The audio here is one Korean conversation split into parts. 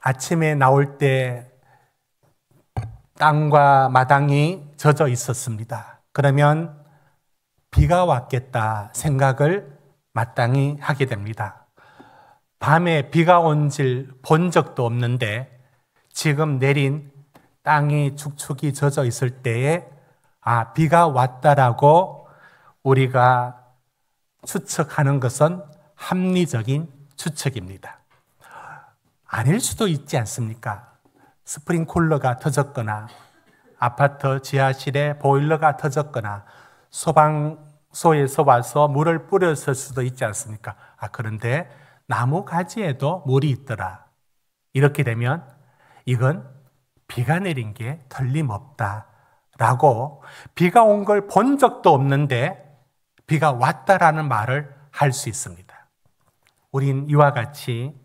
아침에 나올 때 땅과 마당이 젖어 있었습니다. 그러면 비가 왔겠다 생각을 마땅히 하게 됩니다. 밤에 비가 온 줄 본 적도 없는데 지금 내린 땅이 축축이 젖어 있을 때에 비가 왔다라고 우리가 추측하는 것은 합리적인 추측입니다. 아닐 수도 있지 않습니까? 스프링쿨러가 터졌거나 아파트 지하실에 보일러가 터졌거나 소방서에서 와서 물을 뿌렸을 수도 있지 않습니까? 그런데 나무 가지에도 물이 있더라. 이렇게 되면 이건 비가 내린 게 틀림없다라고 비가 온 걸 본 적도 없는데 비가 왔다라는 말을 할 수 있습니다. 우린 이와 같이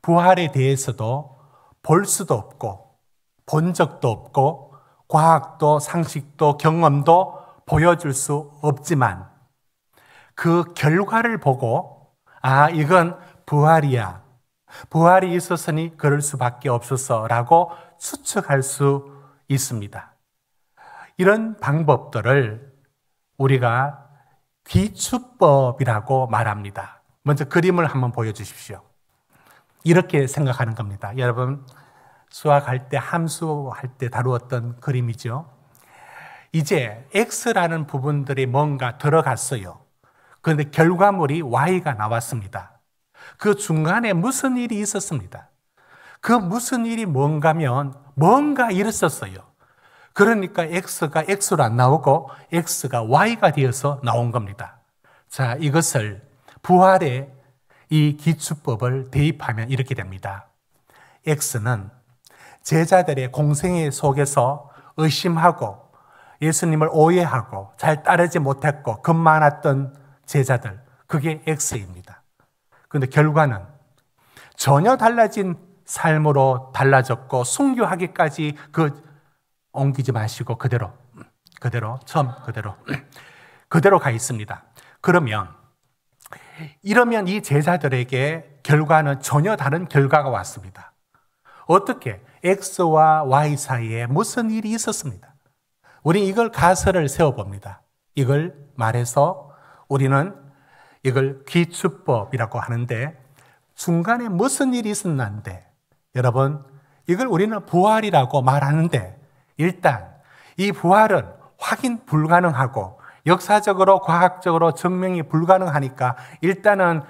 부활에 대해서도 볼 수도 없고 본 적도 없고 과학도 상식도 경험도 보여줄 수 없지만 그 결과를 보고 이건 부활이야. 부활이 있었으니 그럴 수밖에 없었어라고 추측할 수 있습니다. 이런 방법들을 우리가 귀추법이라고 말합니다. 먼저 그림을 한번 보여주십시오. 이렇게 생각하는 겁니다. 여러분 수학할 때 함수할 때 다루었던 그림이죠. 이제 X라는 부분들이 뭔가 들어갔어요. 그런데 결과물이 Y가 나왔습니다. 그 중간에 무슨 일이 있었습니다. 그 무슨 일이 뭔가면 뭔가 일었었어요. 그러니까 X가 X로 안 나오고 X가 Y가 되어서 나온 겁니다. 자, 이것을 부활의 이 기추법을 대입하면 이렇게 됩니다. X는 제자들의 공생애 속에서 의심하고 예수님을 오해하고 잘 따르지 못했고 겁 많았던 제자들, 그게 X입니다. 그런데 결과는 전혀 달라진 삶으로 달라졌고 순교하기까지 옮기지 마시고 그대로 가 있습니다. 이러면 이 제자들에게 결과는 전혀 다른 결과가 왔습니다. 어떻게? X와 Y 사이에 무슨 일이 있었습니다. 우리는 이걸 가설을 세워봅니다. 이걸 말해서 우리는 이걸 귀추법이라고 하는데 중간에 무슨 일이 있었는데 여러분 이걸 우리는 부활이라고 말하는데 일단 이 부활은 확인 불가능하고 역사적으로 과학적으로 증명이 불가능하니까 일단은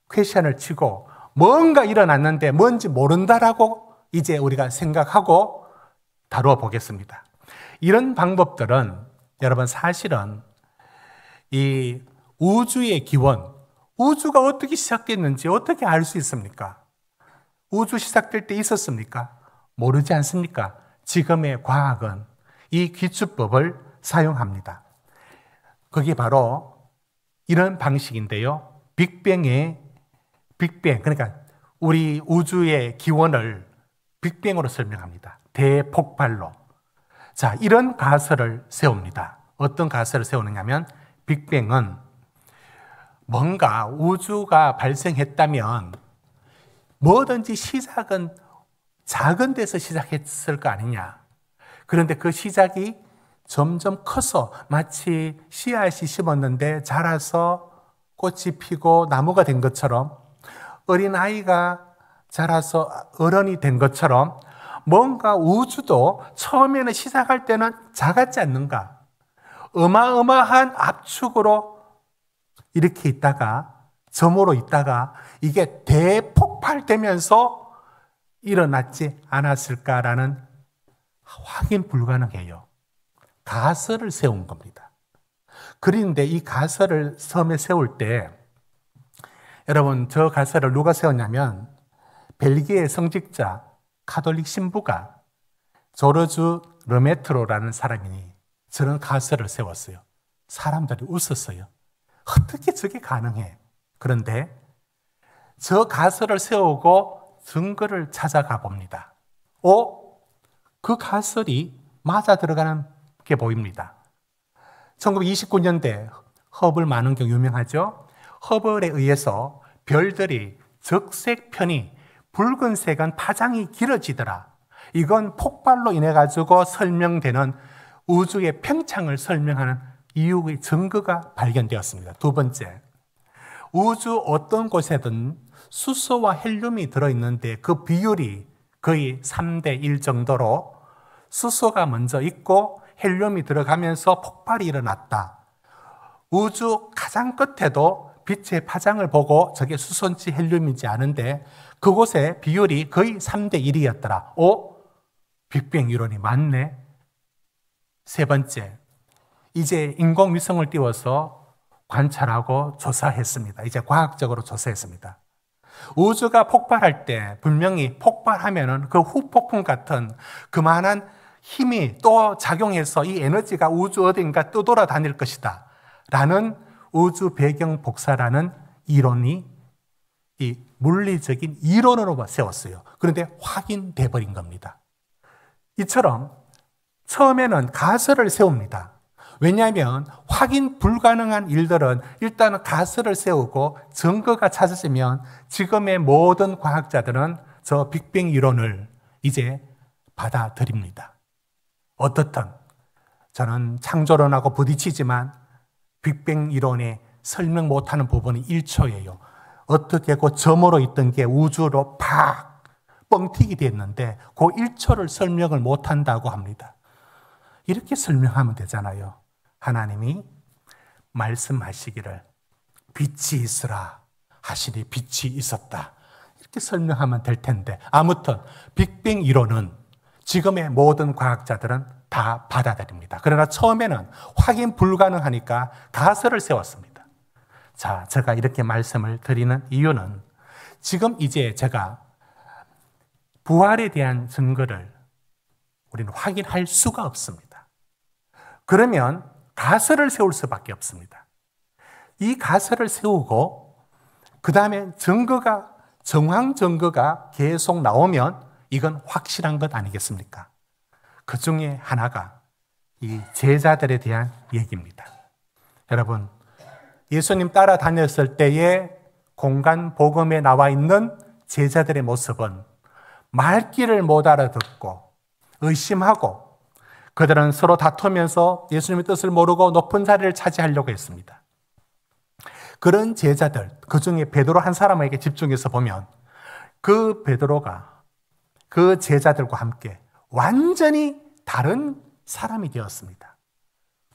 퀘션을 치고 뭔가 일어났는데 뭔지 모른다라고 이제 우리가 생각하고 다루어 보겠습니다. 이런 방법들은 여러분 사실은 이 우주의 기원, 우주가 어떻게 시작됐는지 어떻게 알 수 있습니까? 우주 시작될 때 있었습니까? 모르지 않습니까? 지금의 과학은 이 귀추법을 사용합니다. 그게 바로 이런 방식인데요. 빅뱅, 그러니까 우리 우주의 기원을 빅뱅으로 설명합니다. 대폭발로. 자, 이런 가설을 세웁니다. 어떤 가설을 세우느냐면 빅뱅은 뭔가 우주가 발생했다면 뭐든지 시작은 작은 데서 시작했을 거 아니냐. 그런데 그 시작이 점점 커서 마치 씨앗이 심었는데 자라서 꽃이 피고 나무가 된 것처럼 어린아이가 자라서 어른이 된 것처럼 뭔가 우주도 처음에는 시작할 때는 작았지 않는가. 어마어마한 압축으로 이렇게 있다가 점으로 있다가 이게 대폭발되면서 일어났지 않았을까라는 확인 불가능해요. 가설을 세운 겁니다. 그런데 이 가설을 처음에 세울 때 여러분 저 가설을 누가 세웠냐면 벨기에 성직자 카톨릭 신부가 조르주 르메트로라는 사람이 저런 가설을 세웠어요. 사람들이 웃었어요. 어떻게 저게 가능해? 그런데 저 가설을 세우고 증거를 찾아가 봅니다. 그 가설이 맞아 들어가는 게 보입니다. 1929년대 허블 만원경 유명하죠? 허블에 의해서 별들이 적색편이 붉은색은 파장이 길어지더라. 이건 폭발로 인해 가지고 설명되는 우주의 팽창을 설명하는 이유의 증거가 발견되었습니다. 두 번째, 우주 어떤 곳에든 수소와 헬륨이 들어있는데 그 비율이 거의 3대 1 정도로 수소가 먼저 있고 헬륨이 들어가면서 폭발이 일어났다. 우주 가장 끝에도 빛의 파장을 보고 저게 수소인지 헬륨인지 아는데 그곳의 비율이 거의 3대 1이었더라. 오, 빅뱅 이론이 맞네. 세 번째, 이제 인공위성을 띄워서 관찰하고 조사했습니다. 이제 과학적으로 조사했습니다. 우주가 폭발할 때 분명히 폭발하면은 그 후폭풍 같은 그만한 힘이 또 작용해서 이 에너지가 우주 어딘가 떠돌아다닐 것이다 라는 우주 배경 복사라는 이론이 이 물리적인 이론으로 세웠어요. 그런데 확인돼 버린 겁니다. 이처럼 처음에는 가설을 세웁니다. 왜냐하면 확인 불가능한 일들은 일단은 가설을 세우고 증거가 찾아지면 지금의 모든 과학자들은 저 빅뱅 이론을 이제 받아들입니다. 어떻든 저는 창조론하고 부딪히지만 빅뱅 이론에 설명 못하는 부분이 1초예요. 어떻게 그 점으로 있던 게 우주로 팍 뻥튀기 됐는데 그 1초를 설명을 못한다고 합니다. 이렇게 설명하면 되잖아요. 하나님이 말씀하시기를 빛이 있으라 하시니 빛이 있었다. 이렇게 설명하면 될 텐데 아무튼 빅뱅 이론은 지금의 모든 과학자들은 다 받아들입니다. 그러나 처음에는 확인 불가능하니까 가설을 세웠습니다. 자, 제가 이렇게 말씀을 드리는 이유는 지금 이제 제가 부활에 대한 증거를 우리는 확인할 수가 없습니다. 그러면 가설을 세울 수밖에 없습니다. 이 가설을 세우고 그 다음에 증거가 정황 증거가 계속 나오면 이건 확실한 것 아니겠습니까? 그 중에 하나가 이 제자들에 대한 얘기입니다. 여러분, 예수님 따라다녔을 때의 공간 복음에 나와 있는 제자들의 모습은 말귀를 못 알아듣고 의심하고 그들은 서로 다투면서 예수님의 뜻을 모르고 높은 자리를 차지하려고 했습니다. 그런 제자들, 그 중에 베드로 한 사람에게 집중해서 보면 그 베드로가 그 제자들과 함께 완전히 다른 사람이 되었습니다.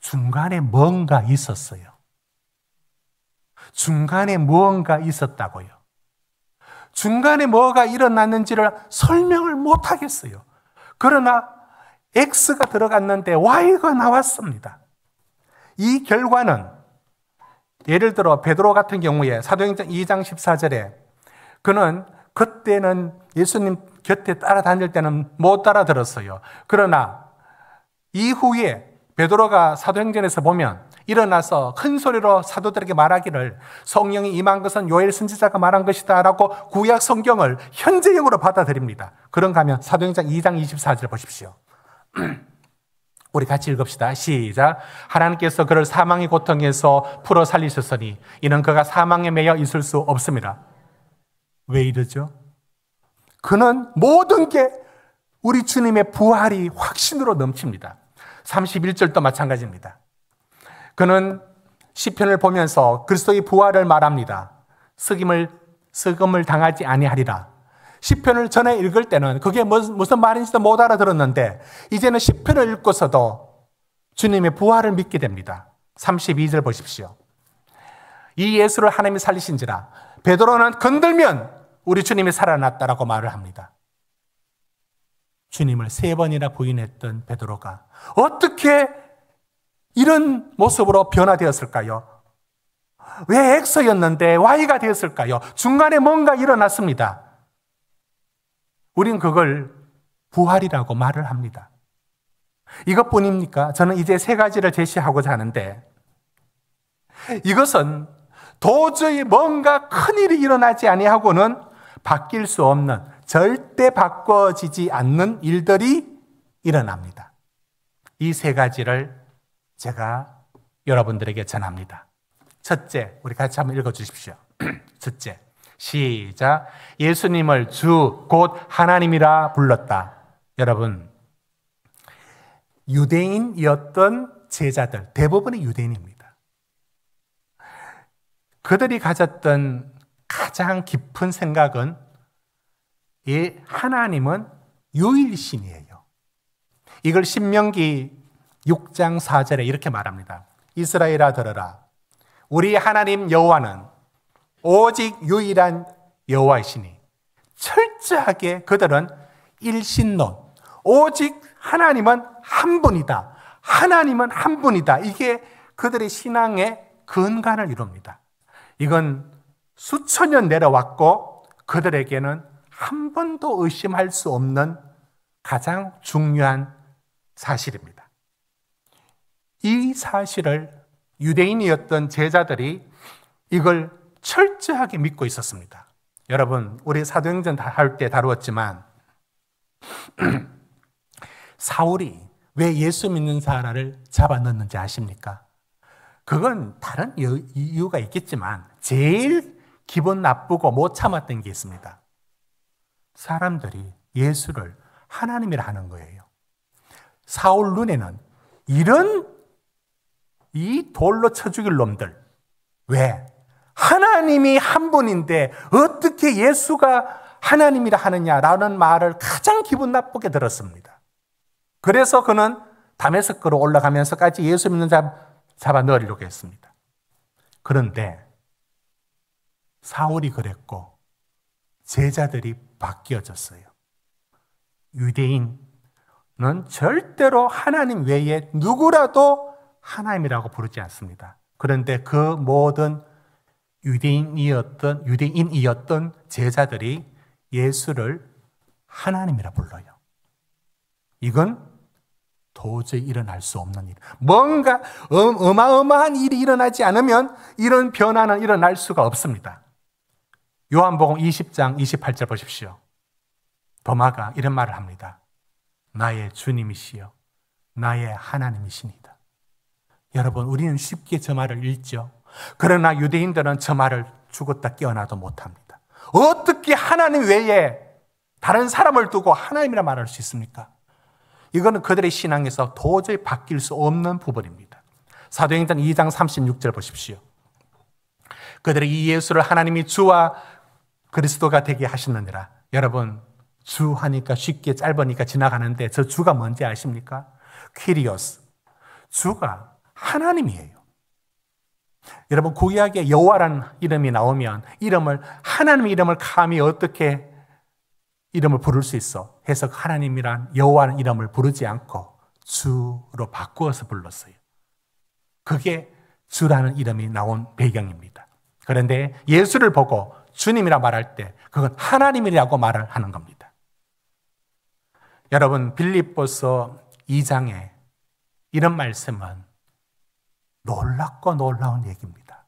중간에 뭔가 있었어요. 중간에 무언가 있었다고요. 중간에 뭐가 일어났는지를 설명을 못 하겠어요. 그러나 X가 들어갔는데 Y가 나왔습니다. 이 결과는 예를 들어 베드로 같은 경우에 사도행전 2장 14절에 그는 그때는 예수님 곁에 따라다닐 때는 못 알아들었어요. 그러나 이후에 베드로가 사도행전에서 보면 일어나서 큰 소리로 사도들에게 말하기를 성령이 임한 것은 요엘 선지자가 말한 것이다 라고 구약 성경을 현재형으로 받아들입니다. 그런가 하면 사도행전 2장 24절 보십시오. 우리 같이 읽읍시다. 시작. 하나님께서 그를 사망의 고통에서 풀어 살리셨으니 이는 그가 사망에 매여 있을 수 없습니다. 왜 이러죠? 그는 모든 게 우리 주님의 부활이 확신으로 넘칩니다. 31절도 마찬가지입니다. 그는 시편을 보면서 그리스도의 부활을 말합니다. 썩음을 당하지 아니하리라. 시편을 전에 읽을 때는 그게 무슨 말인지도 못 알아들었는데 이제는 시편을 읽고서도 주님의 부활을 믿게 됩니다. 32절 보십시오. 이 예수를 하나님이 살리신지라 베드로는 건들면 우리 주님이 살아났다라고 말을 합니다. 주님을 3번이나 부인했던 베드로가 어떻게 이런 모습으로 변화되었을까요? 왜 X였는데 Y가 되었을까요? 중간에 뭔가 일어났습니다. 우린 그걸 부활이라고 말을 합니다. 이것뿐입니까? 저는 이제 3가지를 제시하고자 하는데 이것은 도저히 뭔가 큰일이 일어나지 아니하고는 바뀔 수 없는 절대 바꿔지지 않는 일들이 일어납니다. 이 3가지를 제가 여러분들에게 전합니다. 첫째, 우리 같이 한번 읽어주십시오. 첫째, 시작. 예수님을 주 곧 하나님이라 불렀다. 여러분, 유대인이었던 제자들, 대부분이 유대인입니다. 그들이 가졌던 가장 깊은 생각은 이 하나님은 유일신이에요. 이걸 신명기 6장 4절에 이렇게 말합니다. 이스라엘아 들으라. 우리 하나님 여호와는 오직 유일한 여호와이시니 철저하게 그들은 일신론, 오직 하나님은 한 분이다. 하나님은 한 분이다. 이게 그들의 신앙의 근간을 이룹니다. 이건 수천 년 내려왔고 그들에게는 한 번도 의심할 수 없는 가장 중요한 사실입니다. 이 사실을 유대인이었던 제자들이 이걸 철저하게 믿고 있었습니다. 여러분, 우리 사도행전 할 때 다루었지만 사울이 왜 예수 믿는 사람을 잡아넣는지 아십니까? 그건 다른 이유가 있겠지만 제일 기분 나쁘고 못 참았던 게 있습니다. 사람들이 예수를 하나님이라 하는 거예요. 사울 눈에는 이런 이 돌로 쳐 죽일 놈들, 왜? 하나님이 한 분인데 어떻게 예수가 하나님이라 하느냐라는 말을 가장 기분 나쁘게 들었습니다. 그래서 그는 다메섹으로 올라가면서까지 예수 믿는 자를 잡아 넣으려고 했습니다. 그런데 사울이 그랬고 제자들이 바뀌어졌어요. 유대인은 절대로 하나님 외에 누구라도 하나님이라고 부르지 않습니다. 그런데 그 모든 유대인이었던 제자들이 예수를 하나님이라 불러요. 이건 도저히 일어날 수 없는 일. 뭔가 어마어마한 일이 일어나지 않으면 이런 변화는 일어날 수가 없습니다. 요한복음 20장 28절 보십시오. 도마가 이런 말을 합니다. 나의 주님이시여 나의 하나님이시니다. 여러분, 우리는 쉽게 저 말을 읽죠. 그러나 유대인들은 저 말을 죽었다 깨어나도 못합니다. 어떻게 하나님 외에 다른 사람을 두고 하나님이라 말할 수 있습니까? 이거는 그들의 신앙에서 도저히 바뀔 수 없는 부분입니다. 사도행전 2장 36절 보십시오. 그들이 이 예수를 하나님이 주와 그리스도가 되게 하시느니라. 여러분, 주 하니까 쉽게 짧으니까 지나가는데 저 주가 뭔지 아십니까? 퀴리오스. 주가 하나님이에요. 여러분, 구약에 여호와라는 이름이 나오면 하나님의 이름을 감히 어떻게 이름을 부를 수 있어? 해서 하나님이란 여호와라는 이름을 부르지 않고 주로 바꾸어서 불렀어요. 그게 주라는 이름이 나온 배경입니다. 그런데 예수를 보고 주님이라 말할 때 그건 하나님이라고 말을 하는 겁니다. 여러분, 빌립보서 2장에 이런 말씀은 놀랍고 놀라운 얘기입니다.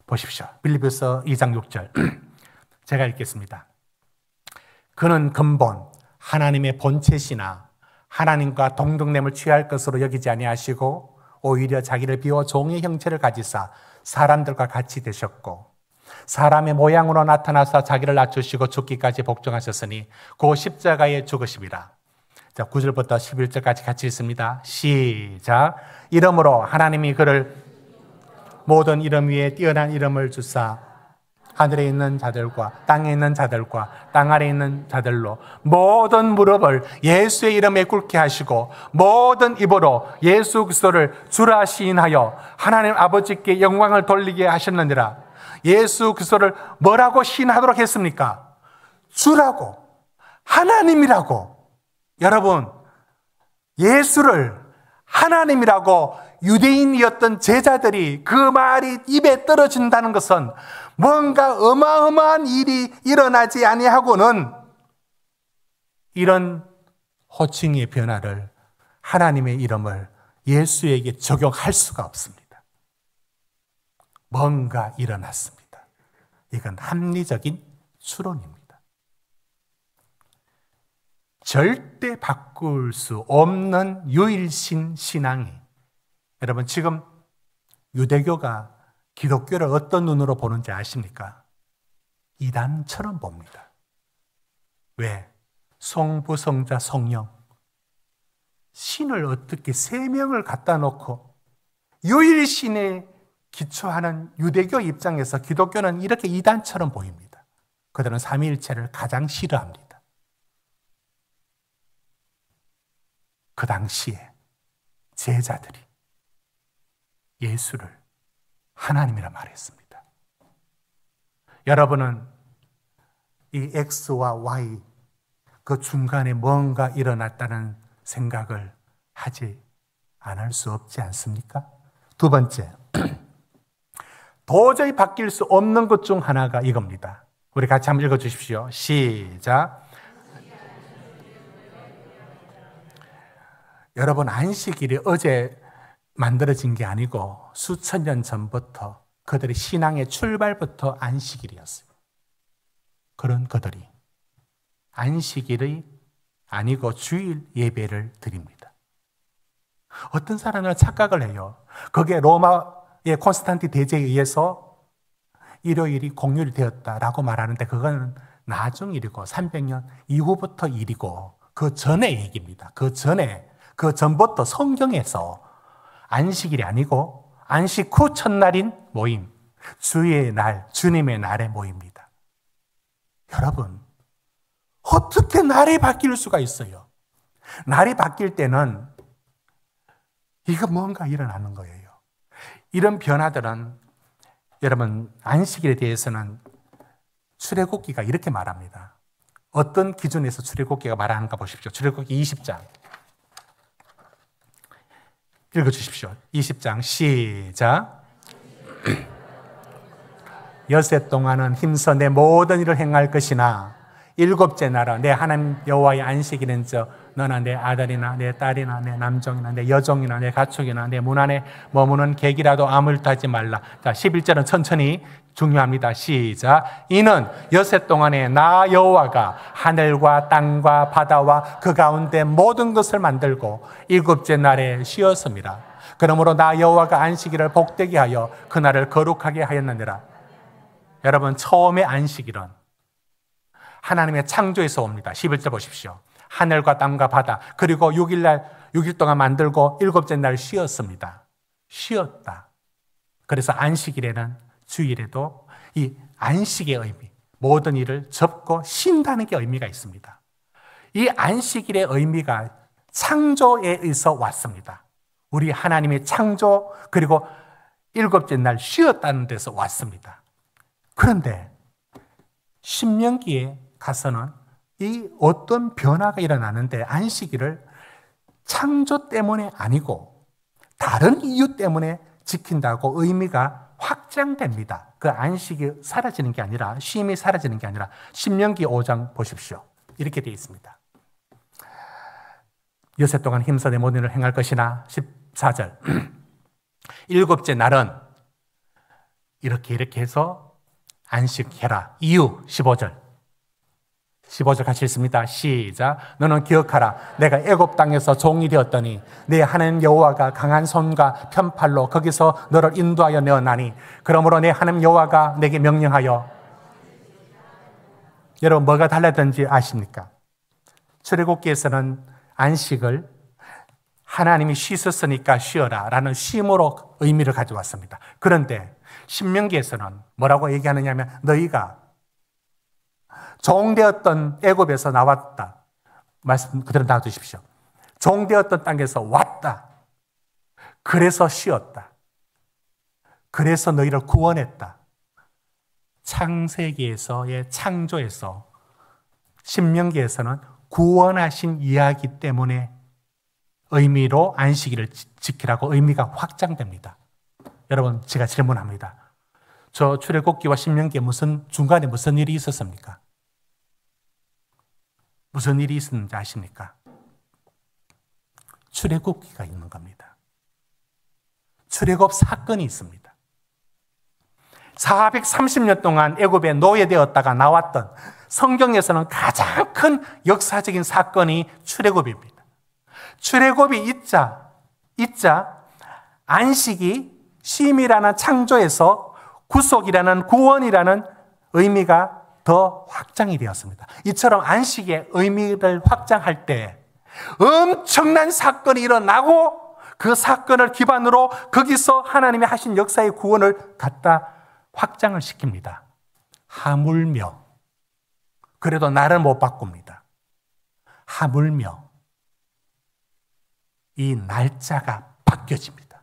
보십시오. 빌립보서 2장 6절 제가 읽겠습니다. 그는 근본 하나님의 본체시나 하나님과 동등됨을 취할 것으로 여기지 아니하시고 오히려 자기를 비워 종의 형체를 가지사 사람들과 같이 되셨고 사람의 모양으로 나타나서 자기를 낮추시고 죽기까지 복종하셨으니 그 십자가에 죽으심이라. 자, 9절부터 11절까지 같이 읽습니다. 시작. 이러므로 하나님이 그를 모든 이름 위에 뛰어난 이름을 주사 하늘에 있는 자들과 땅에 있는 자들과 땅 아래에 있는 자들로 모든 무릎을 예수의 이름에 꿇게 하시고 모든 입으로 예수 그리스도를 주라 시인하여 하나님 아버지께 영광을 돌리게 하셨느니라. 예수 그리스도를 뭐라고 시인하도록 했습니까? 주라고, 하나님이라고. 여러분, 예수를 하나님이라고 유대인이었던 제자들이 그 말이 입에 떨어진다는 것은 뭔가 어마어마한 일이 일어나지 아니하고는 이런 호칭의 변화를, 하나님의 이름을 예수에게 적용할 수가 없습니다. 뭔가 일어났습니다. 이건 합리적인 추론입니다. 절대 바꿀 수 없는 유일신 신앙이, 여러분 지금 유대교가 기독교를 어떤 눈으로 보는지 아십니까? 이단처럼 봅니다. 왜? 성부, 성자, 성령. 신을 어떻게 세 명을 갖다 놓고 유일신에 기초하는 유대교 입장에서 기독교는 이렇게 이단처럼 보입니다. 그들은 삼위일체를 가장 싫어합니다. 그 당시에 제자들이 예수를 하나님이라 말했습니다. 여러분은 이 X와 Y 그 중간에 뭔가 일어났다는 생각을 하지 않을 수 없지 않습니까? 두 번째, 도저히 바뀔 수 없는 것 중 하나가 이겁니다. 우리 같이 한번 읽어주십시오. 시작. 여러분, 안식일이 어제 만들어진 게 아니고 수천 년 전부터 그들의 신앙의 출발부터 안식일이었어요. 그런 그들이 안식일이 아니고 주일 예배를 드립니다. 어떤 사람은 착각을 해요. 그게 로마의 콘스탄티 대제에 의해서 일요일이 공휴일이 되었다라고 말하는데 그건 나중 일이고 300년 이후부터 일이고 그 전의 얘기입니다. 그 전부터 성경에서 안식일이 아니고 안식 후 첫날인 모임, 주의 날, 주님의 날의 모임입니다. 여러분, 어떻게 날이 바뀔 수가 있어요? 날이 바뀔 때는 이거 뭔가 일어나는 거예요. 이런 변화들은 여러분 안식일에 대해서는 출애굽기가 이렇게 말합니다. 어떤 기준에서 출애굽기가 말하는가 보십시오. 출애굽기 20장 읽어주십시오. 20장 시작. 엿새 동안은 힘써 내 모든 일을 행할 것이나 일곱째 날은 내 하나님 여호와의 안식일인즉 너나 내 아들이나 내 딸이나 내 남종이나 내 여종이나 내 가축이나 내 문 안에 머무는 객이라도 아무것도 하지 말라. 자, 11절은 천천히 중요합니다. 시작. 이는 엿새 동안에 나 여호와가 하늘과 땅과 바다와 그 가운데 모든 것을 만들고 일곱째 날에 쉬었습니다. 그러므로 나 여호와가 안식일을 복되게 하여 그날을 거룩하게 하였느니라. 여러분, 처음에 안식일은 하나님의 창조에서 옵니다. 11절 보십시오. 하늘과 땅과 바다, 그리고 6일 동안 만들고 일곱째 날 쉬었습니다. 쉬었다. 그래서 안식일에는 주일에도 이 안식의 의미, 모든 일을 접고 쉰다는 게 의미가 있습니다. 이 안식일의 의미가 창조에 의해서 왔습니다. 우리 하나님의 창조, 그리고 일곱째 날 쉬었다는 데서 왔습니다. 그런데 신명기에 가서는 이 어떤 변화가 일어나는데 안식일을 창조 때문에 아니고 다른 이유 때문에 지킨다고 의미가 확장됩니다. 그 안식이 사라지는 게 아니라, 쉼이 사라지는 게 아니라 신명기 5장 보십시오. 이렇게 되어 있습니다. 엿새 동안 힘써 내 모든 일을 행할 것이나 14절 일곱째 날은 이렇게 해서 안식해라. 이유 15절 같이 읽습니다. 시작. 너는 기억하라. 내가 애굽 땅에서 종이 되었더니 네 하나님 여호와가 강한 손과 편팔로 거기서 너를 인도하여 내었나니 그러므로 내 하나님 여호와가 내게 명령하여. 여러분, 뭐가 달랐던지 아십니까? 출애굽기에서는 안식을 하나님이 쉬셨으니까 쉬어라 라는 쉼으로 의미를 가져왔습니다. 그런데 신명기에서는 뭐라고 얘기하느냐면 너희가 종되었던 애굽에서 나왔다. 말씀 그대로 놔두십시오. 종되었던 땅에서 왔다. 그래서 쉬었다. 그래서 너희를 구원했다. 창세기에서의 창조에서 신명기에서는 구원하신 이야기 때문에 의미로 안식일을 지키라고 의미가 확장됩니다. 여러분, 제가 질문합니다. 저 출애굽기와 신명기에 중간에 무슨 일이 있었습니까? 무슨 일이 있었는지 아십니까? 출애굽기가 있는 겁니다. 출애굽 사건이 있습니다. 430년 동안 애굽에 노예되었다가 나왔던 성경에서는 가장 큰 역사적인 사건이 출애굽입니다. 출애굽이 있자 안식이 쉼이라는 창조에서 구속이라는 구원이라는 의미가 더 확장이 되었습니다. 이처럼 안식의 의미를 확장할 때 엄청난 사건이 일어나고 그 사건을 기반으로 거기서 하나님이 하신 역사의 구원을 갖다 확장을 시킵니다. 하물며, 그래도 나를 못 바꿉니다. 하물며 이 날짜가 바뀌어집니다.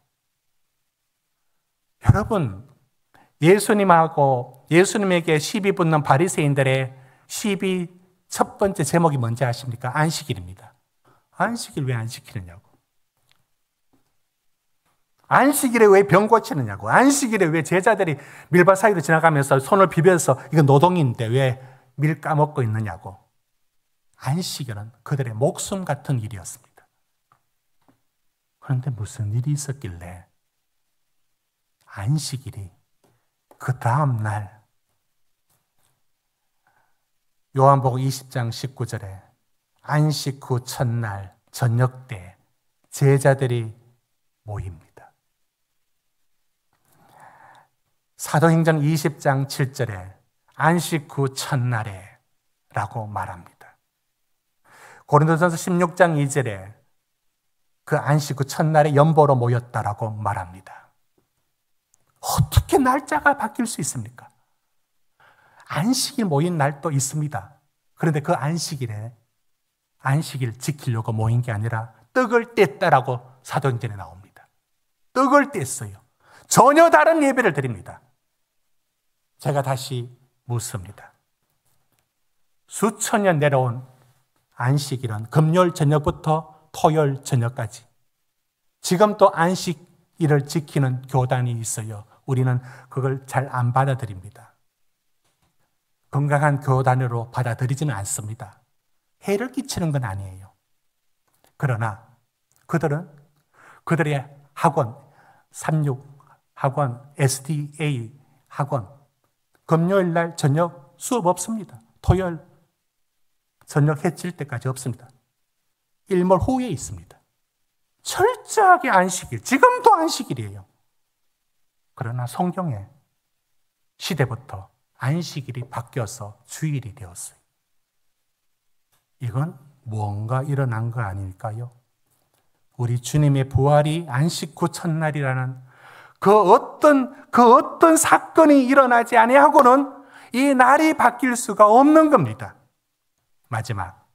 여러분, 예수님에게 시비 붙는 바리새인들의 시비 첫 번째 제목이 뭔지 아십니까? 안식일입니다. 안식일 왜 안 지키느냐고. 안식일에 왜 병 고치느냐고. 안식일에 왜 제자들이 밀밭 사이로 지나가면서 손을 비벼서 이거 노동인데 왜 밀 까먹고 있느냐고. 안식일은 그들의 목숨 같은 일이었습니다. 그런데 무슨 일이 있었길래 안식일이 그 다음 날 요한복음 20장 19절에 안식 후 첫날 저녁 때 제자들이 모입니다. 사도행전 20장 7절에 안식 후 첫날에 라고 말합니다. 고린도전서 16장 2절에 그 안식 후 첫날에 연보로 모였다라고 말합니다. 어떻게 날짜가 바뀔 수 있습니까? 안식일 모인 날도 있습니다. 그런데 그 안식일 지키려고 모인 게 아니라 떡을 뗐다라고 사도행전에 나옵니다. 떡을 뗐어요. 전혀 다른 예배를 드립니다. 제가 다시 묻습니다. 수천 년 내려온 안식일은 금요일 저녁부터 토요일 저녁까지 지금 또 안식일을 지키는 교단이 있어요. 우리는 그걸 잘 안 받아들입니다. 건강한 교단으로 받아들이지는 않습니다. 해를 끼치는 건 아니에요. 그러나 그들은 그들의 학원, 36 학원, SDA 학원, 금요일 날 저녁 수업 없습니다. 토요일 저녁 해 질 때까지 없습니다. 일몰 후에 있습니다. 철저하게 안식일, 지금도 안식일이에요. 그러나 성경에 시대부터 안식일이 바뀌어서 주일이 되었어요. 이건 뭔가 일어난 거 아닐까요? 우리 주님의 부활이 안식 후 첫날이라는 그 어떤 사건이 일어나지 아니하고는 이 날이 바뀔 수가 없는 겁니다. 마지막,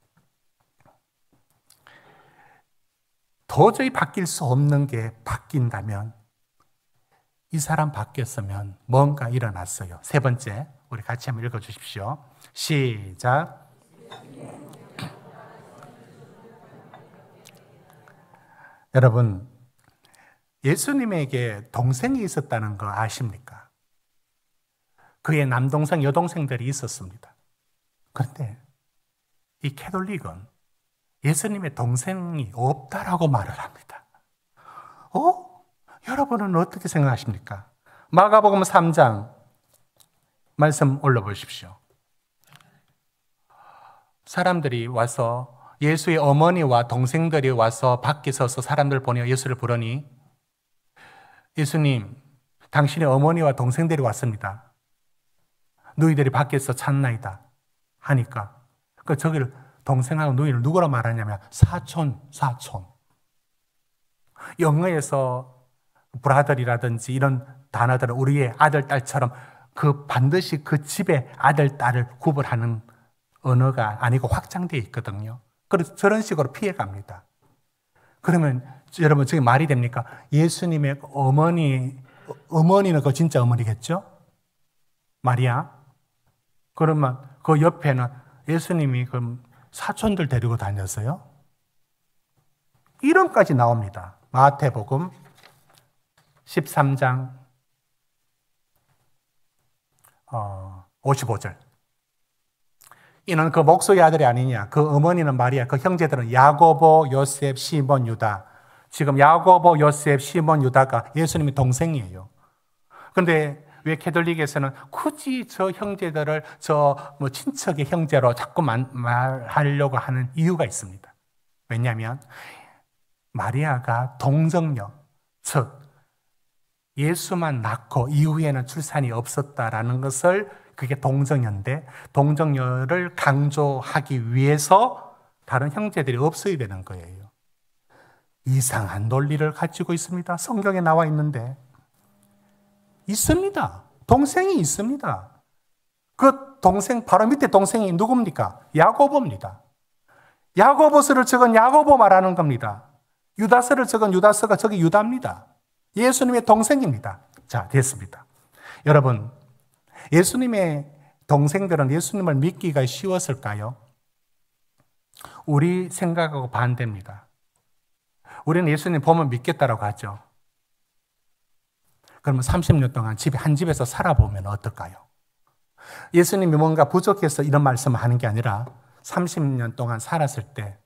도저히 바뀔 수 없는 게 바뀐다면, 이 사람 바뀌었으면 뭔가 일어났어요. 세 번째, 우리 같이 한번 읽어주십시오. 시작. 여러분, 예수님에게 동생이 있었다는 거 아십니까? 그의 남동생, 여동생들이 있었습니다. 그런데 이 캐톨릭은 예수님의 동생이 없다라고 말을 합니다. 여러분은 어떻게 생각하십니까? 마가복음 3장 말씀 올려보십시오. 사람들이 와서 예수의 어머니와 동생들이 와서 밖에 서서 사람들 보내어 예수를 부르니, 예수님, 당신의 어머니와 동생들이 왔습니다. 너희들이 밖에서 찾나이다 하니까 저기를 동생하고 너희를 누구라 말하냐면 사촌. 영어에서 브라더이라든지 이런 단어들은 우리의 아들, 딸처럼 반드시 그 집의 아들, 딸을 구분하는 언어가 아니고 확장되어 있거든요. 그래서 저런 식으로 피해갑니다. 그러면 여러분 저게 말이 됩니까? 예수님의 어머니는 그 진짜 어머니겠죠? 마리아. 그러면 그 옆에는 예수님이 그 사촌들 데리고 다녔어요? 이름까지 나옵니다. 마태복음 13장 55절. 이는 그 목소의 아들이 아니냐. 그 어머니는 마리아, 그 형제들은 야고보, 요셉, 시몬, 유다. 지금 야고보, 요셉, 시몬, 유다가 예수님의 동생이에요. 그런데 왜 캐톨릭에서는 굳이 저 형제들을 친척의 형제로 자꾸 말하려고 하는 이유가 있습니다. 왜냐하면 마리아가 동정녀, 즉 예수만 낳고 이후에는 출산이 없었다라는 것을 그게 동정녀인데 동정녀를 강조하기 위해서 다른 형제들이 없어야 되는 거예요. 이상한 논리를 가지고 있습니다. 성경에 나와 있는데. 있습니다. 동생이 있습니다. 그 동생 바로 밑에 동생이 누굽니까? 야고보입니다. 야고보서를 적은 야고보 말하는 겁니다. 유다서를 적은 유다서가 저기 유다입니다. 예수님의 동생입니다. 자, 됐습니다. 여러분, 예수님의 동생들은 예수님을 믿기가 쉬웠을까요? 우리 생각하고 반대입니다. 우리는 예수님 보면 믿겠다라고 하죠. 그러면 30년 동안 한 집에서 살아보면 어떨까요? 예수님이 뭔가 부족해서 이런 말씀을 하는 게 아니라 30년 동안 살았을 때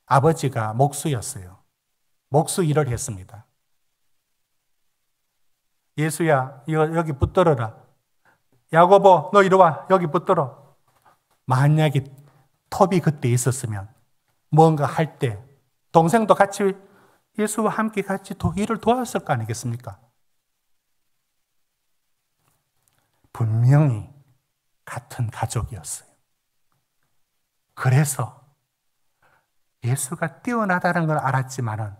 아버지가 목수였어요. 목수 일을 했습니다. 예수야, 여기 붙들어라. 야고보, 너 이리 와. 여기 붙들어. 만약에 톱이 그때 있었으면 뭔가 할 때 동생도 같이 예수와 함께 같이 일을 도왔을 거 아니겠습니까? 분명히 같은 가족이었어요. 그래서 예수가 뛰어나다는 걸 알았지만은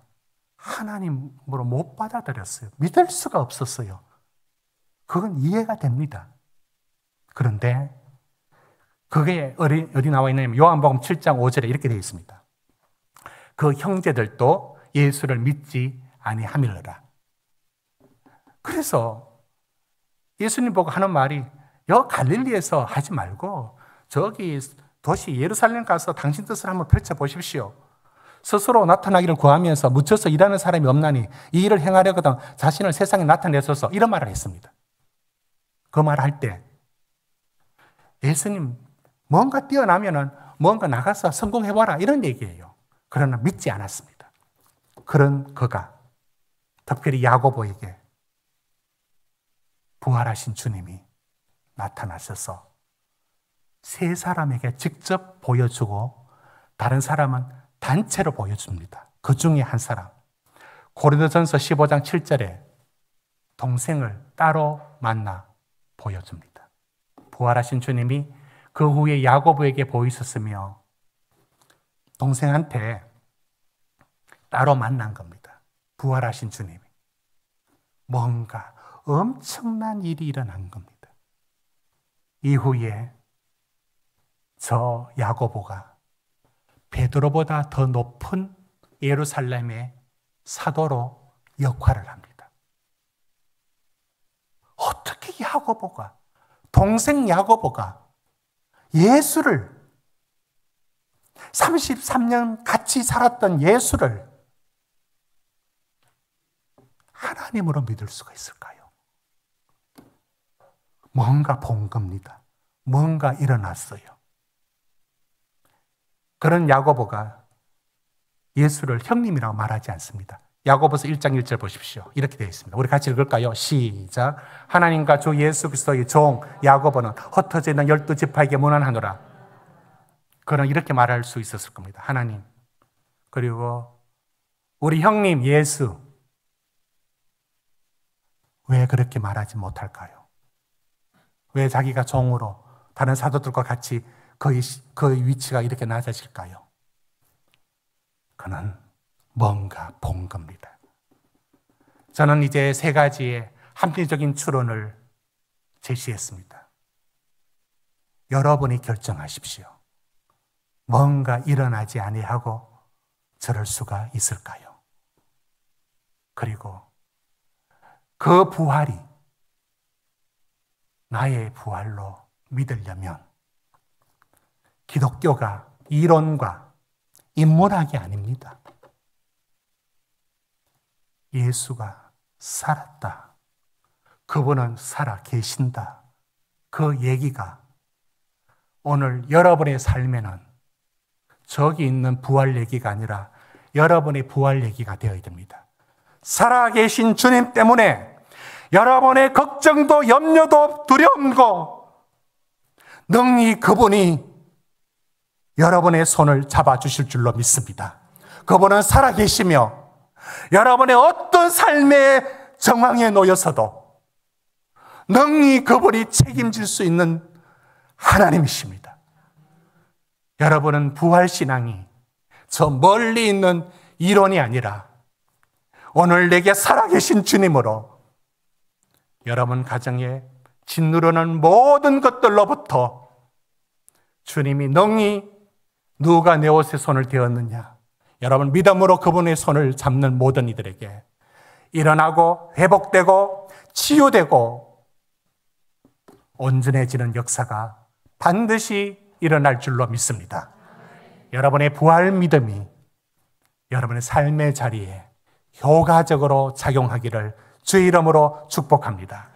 하나님으로 못 받아들였어요. 믿을 수가 없었어요. 그건 이해가 됩니다. 그런데 그게 어디 나와 있냐면 요한복음 7장 5절에 이렇게 되어 있습니다. 그 형제들도 예수를 믿지 아니하밀어라. 그래서 예수님 보고 하는 말이 갈릴리에서 하지 말고 저기 도시 예루살렘 가서 당신 뜻을 한번 펼쳐보십시오. 스스로 나타나기를 구하면서 묻혀서 일하는 사람이 없나니 이 일을 행하려거든 자신을 세상에 나타내소서 이런 말을 했습니다. 그 말을 할 때 예수님 뭔가 뛰어나면은 뭔가 나가서 성공해봐라 이런 얘기예요. 그러나 믿지 않았습니다. 그런 그가 특별히 야고보에게 부활하신 주님이 나타나셔서 세 사람에게 직접 보여주고 다른 사람은 단체로 보여줍니다. 그 중에 한 사람 고린도전서 15장 7절에 동생을 따로 만나 보여줍니다. 부활하신 주님이 그 후에 야고보에게 보이셨으며 동생한테 따로 만난 겁니다. 부활하신 주님이. 뭔가 엄청난 일이 일어난 겁니다. 이후에 저 야고보가 베드로보다 더 높은 예루살렘의 사도로 역할을 합니다. 어떻게 야고보가, 동생 야고보가 예수를 33년 같이 살았던 예수를 하나님으로 믿을 수가 있을까요? 뭔가 본 겁니다. 뭔가 일어났어요. 그런 야고보가 예수를 형님이라고 말하지 않습니다. 야고보서 1장 1절 보십시오. 이렇게 되어 있습니다. 우리 같이 읽을까요? 시작. 하나님과 주 예수 그리스도의 종 야고보는 흩어져 있는 12지파에게 문안하노라. 그는 이렇게 말할 수 있었을 겁니다. 하나님, 그리고 우리 형님 예수, 왜 그렇게 말하지 못할까요? 왜 자기가 종으로 다른 사도들과 같이 그의 위치가 이렇게 낮아질까요? 그는 뭔가 본 겁니다. 저는 이제 세 가지의 합리적인 추론을 제시했습니다. 여러분이 결정하십시오. 뭔가 일어나지 아니하고 저럴 수가 있을까요? 그리고 그 부활이 나의 부활로 믿으려면 기독교가 이론과 인문학이 아닙니다. 예수가 살았다. 그분은 살아 계신다. 그 얘기가 오늘 여러분의 삶에는 저기 있는 부활 얘기가 아니라 여러분의 부활 얘기가 되어야 됩니다. 살아계신 주님 때문에 여러분의 걱정도 염려도 두려움도 능히 그분이 여러분의 손을 잡아주실 줄로 믿습니다. 그분은 살아계시며 여러분의 어떤 삶의 정황에 놓여서도 능히 그분이 책임질 수 있는 하나님이십니다. 여러분은 부활신앙이 저 멀리 있는 이론이 아니라 오늘 내게 살아계신 주님으로 여러분 가정에 짓누르는 모든 것들로부터 주님이 능히 누가 내 옷에 손을 대었느냐, 여러분 믿음으로 그분의 손을 잡는 모든 이들에게 일어나고 회복되고 치유되고 온전해지는 역사가 반드시 일어날 줄로 믿습니다. 여러분의 부활 믿음이 여러분의 삶의 자리에 효과적으로 작용하기를 주의 이름으로 축복합니다.